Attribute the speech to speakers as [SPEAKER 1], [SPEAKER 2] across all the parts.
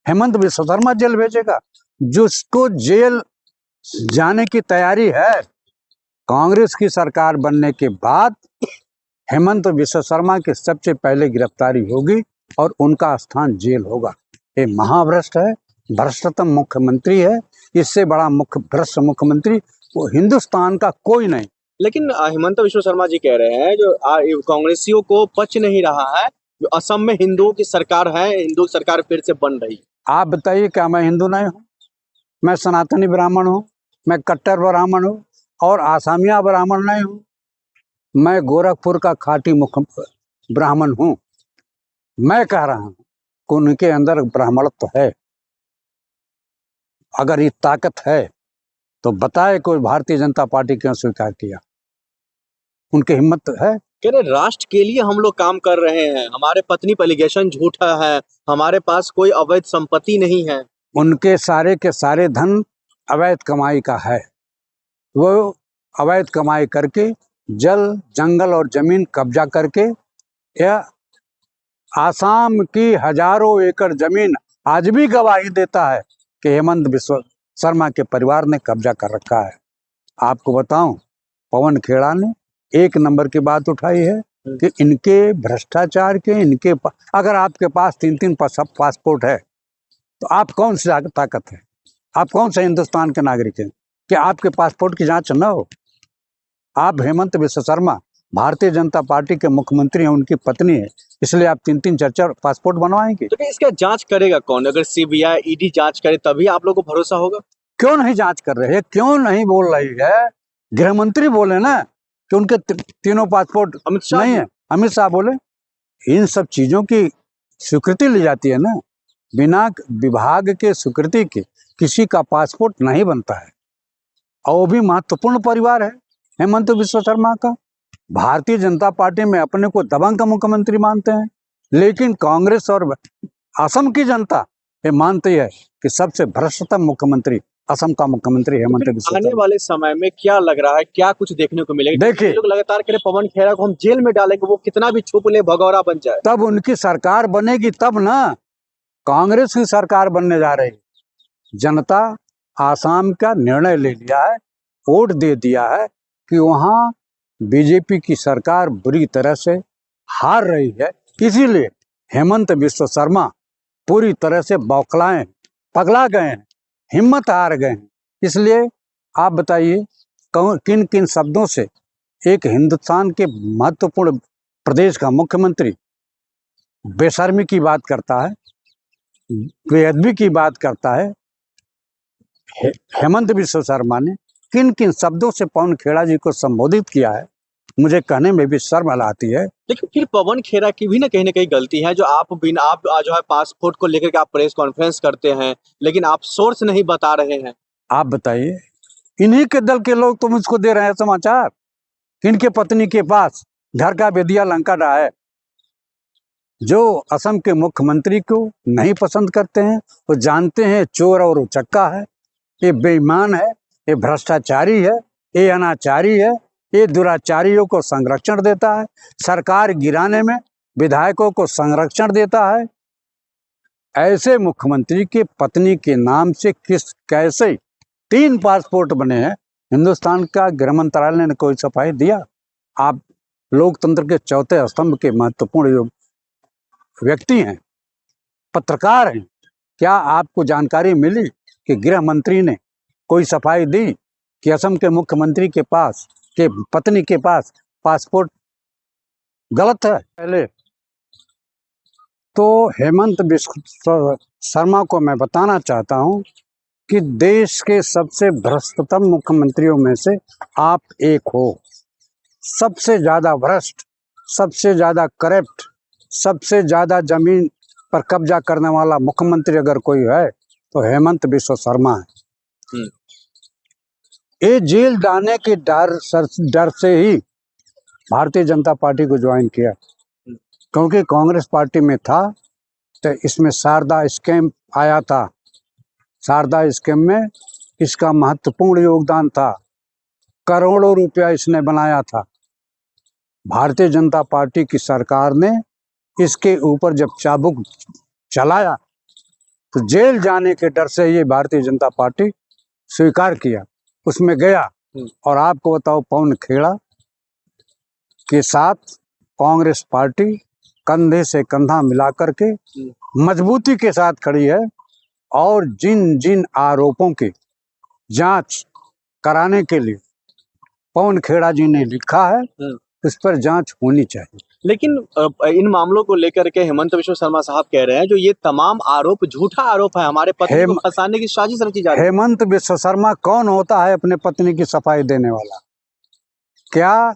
[SPEAKER 1] हेमंत विश्व शर्मा जेल भेजेगा? जिसको जेल जाने की तैयारी है, कांग्रेस की सरकार बनने के बाद हेमंत विश्व शर्मा की सबसे पहले गिरफ्तारी होगी और उनका स्थान जेल होगा। ये महाभ्रष्ट है, भ्रष्टतम मुख्यमंत्री है। इससे बड़ा भ्रष्ट मुख्यमंत्री वो हिंदुस्तान का कोई नहीं।
[SPEAKER 2] लेकिन हेमंत विश्व शर्मा जी कह रहे हैं जो कांग्रेसियों को पच नहीं रहा है, जो असम में हिंदुओं की सरकार है, हिंदू सरकार फिर से बन रही है।
[SPEAKER 1] आप बताइए, क्या मैं हिंदू नहीं हूँ? मैं सनातनी ब्राह्मण हूँ, मैं कट्टर ब्राह्मण हूँ और आसामिया ब्राह्मण नहीं हूँ। मैं गोरखपुर का खाटी मुख्य ब्राह्मण हूँ। मैं कह रहा हूँ कि उनके अंदर ब्राह्मणत्व है। अगर ये ताकत है तो बताए कोई भारतीय जनता पार्टी क्यों स्वीकार किया? उनकी हिम्मत है?
[SPEAKER 2] कह रहे राष्ट्र के लिए हम लोग काम कर रहे हैं, हमारे पत्नी पर एलिगेशन झूठा है, हमारे पास कोई अवैध संपत्ति नहीं है।
[SPEAKER 1] उनके सारे के सारे धन अवैध कमाई का है। वो अवैध कमाई करके जल, जंगल और जमीन कब्जा करके, या आसाम की हजारों एकड़ जमीन आज भी गवाही देता है कि हेमंत विश्व शर्मा के परिवार ने कब्जा कर रखा है। आपको बताऊं, पवन खेड़ा ने एक नंबर की बात उठाई है कि इनके भ्रष्टाचार के, अगर आपके पास 3-3 पासपोर्ट है तो आप कौन सी ताकत है? आप कौन से हिंदुस्तान के नागरिक हैं कि आपके पासपोर्ट की जांच न हो? आप हेमंत विश्व शर्मा भारतीय जनता पार्टी के मुख्यमंत्री हैं, उनकी पत्नी है, इसलिए आप 3-3 4-4 पासपोर्ट बनवाएंगे?
[SPEAKER 2] तो इसका जांच करेगा कौन? अगर सीबीआई ईडी जांच करे तभी आप लोगों को भरोसा होगा।
[SPEAKER 1] क्यों नहीं जांच कर रहे हैं? क्यों नहीं बोल रही है? गृह मंत्री बोले ना कि उनके तीनों पासपोर्ट
[SPEAKER 2] अमित शाह
[SPEAKER 1] नहीं है। अमित शाह बोले। इन सब चीजों की स्वीकृति ली जाती है ना। बिना विभाग के स्वीकृति के किसी का पासपोर्ट नहीं बनता है। और वो भी महत्वपूर्ण परिवार है हेमंत विश्व शर्मा का। भारतीय जनता पार्टी में अपने को दबंग का मुख्यमंत्री मानते हैं, लेकिन कांग्रेस और असम की जनता ये मानती है कि सबसे भ्रष्टतम मुख्यमंत्री असम का मुख्यमंत्री हेमंत विश्व
[SPEAKER 2] आने
[SPEAKER 1] शर्मा।
[SPEAKER 2] वाले समय में क्या लग रहा है, क्या कुछ देखने को मिलेगा?
[SPEAKER 1] देखिए,
[SPEAKER 2] लोग लगातार कह रहे पवन खेड़ा को हम जेल में डालेंगे, वो कितना भी छुप ले, भगौरा बन जाए।
[SPEAKER 1] तब उनकी सरकार बनेगी तब ना। कांग्रेस की सरकार बनने जा रही। जनता आसाम का निर्णय ले लिया है, वोट दे दिया है कि वहां बीजेपी की सरकार बुरी तरह से हार रही है। इसीलिए हेमंत विश्व शर्मा पूरी तरह से बौखलाए, पगला गए हैं, हिम्मत हार गए हैं। इसलिए आप बताइए किन किन शब्दों से एक हिंदुस्तान के महत्वपूर्ण प्रदेश का मुख्यमंत्री बेशर्मी की बात करता है, बेअदबी की बात करता है। हेमंत विश्व शर्मा ने किन किन शब्दों से पवन खेड़ा जी को संबोधित किया है, मुझे कहने में भी शर्म आती है।
[SPEAKER 2] लेकिन फिर पवन खेड़ा की भी ना कहीं गलती है, जो आप जो है पासपोर्ट को लेकर के आप प्रेस कॉन्फ्रेंस करते हैं, लेकिन आप सोर्स नहीं बता रहे हैं।
[SPEAKER 1] आप बताइए, इन्हीं के दल के लोग तो मुझको दे रहे हैं समाचार। इनके पत्नी के पास घर का बेदिया लंका रहा है। जो असम के मुख्यमंत्री को नहीं पसंद करते हैं, वो जानते हैं चोर और उचक्का है, ये बेईमान है, ये भ्रष्टाचारी है, ये अनाचारी है, ये दुराचारियों को संरक्षण देता है, सरकार गिराने में विधायकों को संरक्षण देता है। ऐसे मुख्यमंत्री के पत्नी के नाम से कैसे 3 पासपोर्ट बने हैं? हिंदुस्तान का गृह मंत्रालय ने कोई सफाई दिया? आप लोकतंत्र के चौथे स्तंभ के महत्वपूर्ण व्यक्ति हैं, पत्रकार हैं, क्या आपको जानकारी मिली कि गृह मंत्री ने कोई सफाई दी कि असम के मुख्यमंत्री के पास के पत्नी के पास पासपोर्ट गलत है? पहले तो हेमंत विश्व शर्मा को मैं बताना चाहता हूं कि देश के सबसे भ्रष्टतम मुख्यमंत्रियों में से आप एक हो। सबसे ज्यादा भ्रष्ट, सबसे ज्यादा करप्ट, सबसे ज्यादा जमीन पर कब्जा करने वाला मुख्यमंत्री अगर कोई है तो हेमंत विश्व शर्मा है। ये जेल जाने के डर से ही भारतीय जनता पार्टी को ज्वाइन किया, क्योंकि कांग्रेस पार्टी में था तो इसमें शारदा स्कैम आया था। शारदा स्कैम में इसका महत्वपूर्ण योगदान था, करोड़ों रुपया इसने बनाया था। भारतीय जनता पार्टी की सरकार ने इसके ऊपर जब चाबुक चलाया तो जेल जाने के डर से ये भारतीय जनता पार्टी स्वीकार किया, उसमें गया। और आपको बताओ, पवन खेड़ा के साथ कांग्रेस पार्टी कंधे से कंधा मिला करके मजबूती के साथ खड़ी है, और जिन जिन आरोपों की जांच कराने के लिए पवन खेड़ा जी ने लिखा है, उस पर जांच होनी चाहिए।
[SPEAKER 2] लेकिन इन मामलों को लेकर के हेमंत विश्व शर्मा साहब कह रहे हैं जो ये तमाम आरोप झूठा आरोप है, हमारे पति को फंसाने की साजिश रची जा रही है।
[SPEAKER 1] हेमंत विश्व शर्मा कौन होता है अपने पत्नी की सफाई देने वाला? क्या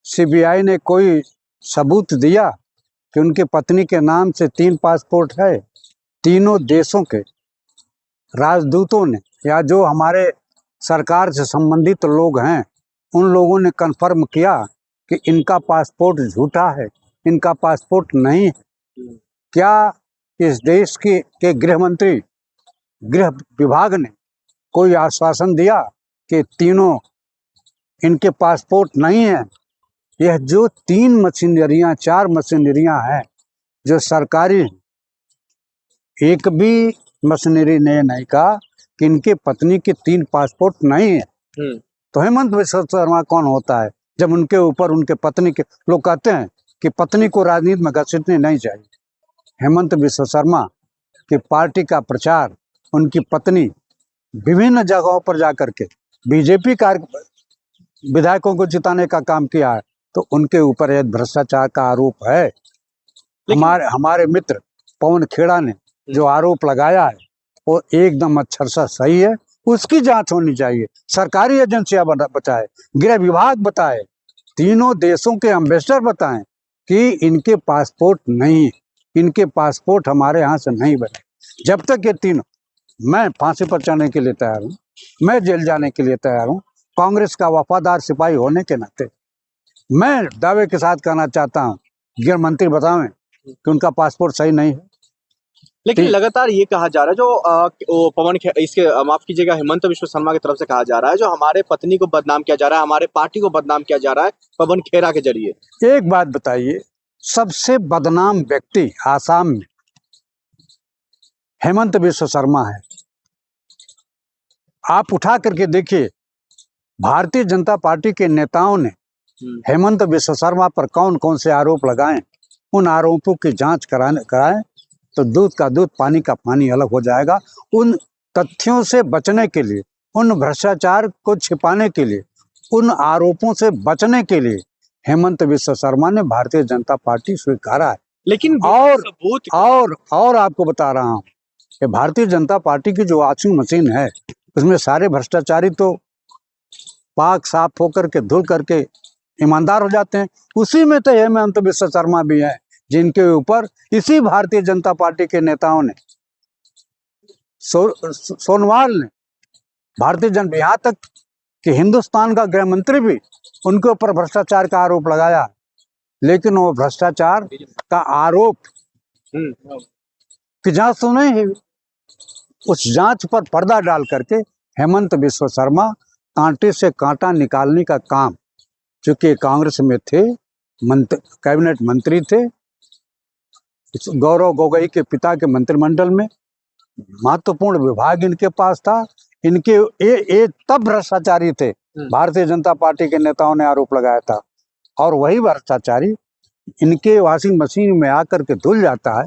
[SPEAKER 1] सीबीआई ने कोई सबूत दिया कि उनके पत्नी के नाम से 3 पासपोर्ट है? तीनों देशों के राजदूतों ने या जो हमारे सरकार से संबंधित लोग हैं, उन लोगों ने कन्फर्म किया कि इनका पासपोर्ट झूठा है, इनका पासपोर्ट नहीं है। क्या इस देश के गृह मंत्री, गृह विभाग ने कोई आश्वासन दिया कि तीनों इनके पासपोर्ट नहीं है? यह जो 3 मशीनरियां 4 मशीनरियां हैं जो सरकारी, एक भी मशीनरी ने नहीं कहा कि इनके पत्नी के 3 पासपोर्ट नहीं है। तो हेमंत विश्व शर्मा कौन होता है जब उनके ऊपर उनके पत्नी के लोग कहते हैं कि पत्नी को राजनीति में घसीटनी नहीं चाहिए? हेमंत विश्व शर्मा की पार्टी का प्रचार उनकी पत्नी विभिन्न जगहों पर जाकर के बीजेपी विधायकों को जिताने का काम किया है, तो उनके ऊपर यह भ्रष्टाचार का आरोप है। हमारे मित्र पवन खेड़ा ने जो आरोप लगाया है वो एकदम अक्षरशः सही है, उसकी जांच होनी चाहिए। सरकारी एजेंसियां बताए, गृह विभाग बताए, तीनों देशों के एम्बेसडर बताएं कि इनके पासपोर्ट नहीं, इनके पासपोर्ट हमारे यहाँ से नहीं बने। जब तक ये तीनों, मैं फांसी पर चढ़ने के लिए तैयार हूँ, मैं जेल जाने के लिए तैयार हूँ। कांग्रेस का वफादार सिपाही होने के नाते मैं दावे के साथ कहना चाहता हूँ, गृह मंत्री बताएं कि उनका पासपोर्ट सही नहीं है।
[SPEAKER 2] लेकिन लगातार ये कहा जा रहा है जो इसके माफ कीजिएगा हेमंत विश्व शर्मा की तरफ से कहा जा रहा है जो हमारे पत्नी को बदनाम किया जा रहा है, हमारे पार्टी को बदनाम किया जा रहा है पवन खेड़ा के जरिए।
[SPEAKER 1] एक बात बताइए, सबसे बदनाम व्यक्ति आसाम में हेमंत विश्व शर्मा है। आप उठा करके देखिए, भारतीय जनता पार्टी के नेताओं ने हेमंत विश्व शर्मा पर कौन कौन से आरोप लगाए, उन आरोपों की जांच कराएं तो दूध का दूध पानी का पानी अलग हो जाएगा। उन तथ्यों से बचने के लिए, उन भ्रष्टाचार को छिपाने के लिए, उन आरोपों से बचने के लिए हेमंत विश्व शर्मा ने भारतीय जनता पार्टी स्वीकारा है।
[SPEAKER 2] लेकिन
[SPEAKER 1] और आपको बता रहा हूँ कि भारतीय जनता पार्टी की जो वॉशिंग मशीन है, उसमें सारे भ्रष्टाचारी तो पाक साफ होकर के धुल करके ईमानदार हो जाते हैं। उसी में तो हेमंत विश्व शर्मा भी है, जिनके ऊपर इसी भारतीय जनता पार्टी के नेताओं ने सोनवाल ने, भारतीय जनता, यहाँ तक कि हिंदुस्तान का गृह मंत्री भी उनके ऊपर भ्रष्टाचार का आरोप लगाया। लेकिन वो भ्रष्टाचार का आरोप की जांच तो नहीं है। उस जांच पर पर्दा डाल करके हेमंत विश्व शर्मा कांटे से कांटा निकालने का काम, चूंकि कांग्रेस में थे, कैबिनेट मंत्री थे, गौरव गोगोई के पिता के मंत्रिमंडल में महत्वपूर्ण विभाग इनके पास था। इनके तब भ्रष्टाचारी थे, भारतीय जनता पार्टी के नेताओं ने आरोप लगाया था, और वही भ्रष्टाचारी इनके वॉशिंग मशीन में आकर के धुल जाता है।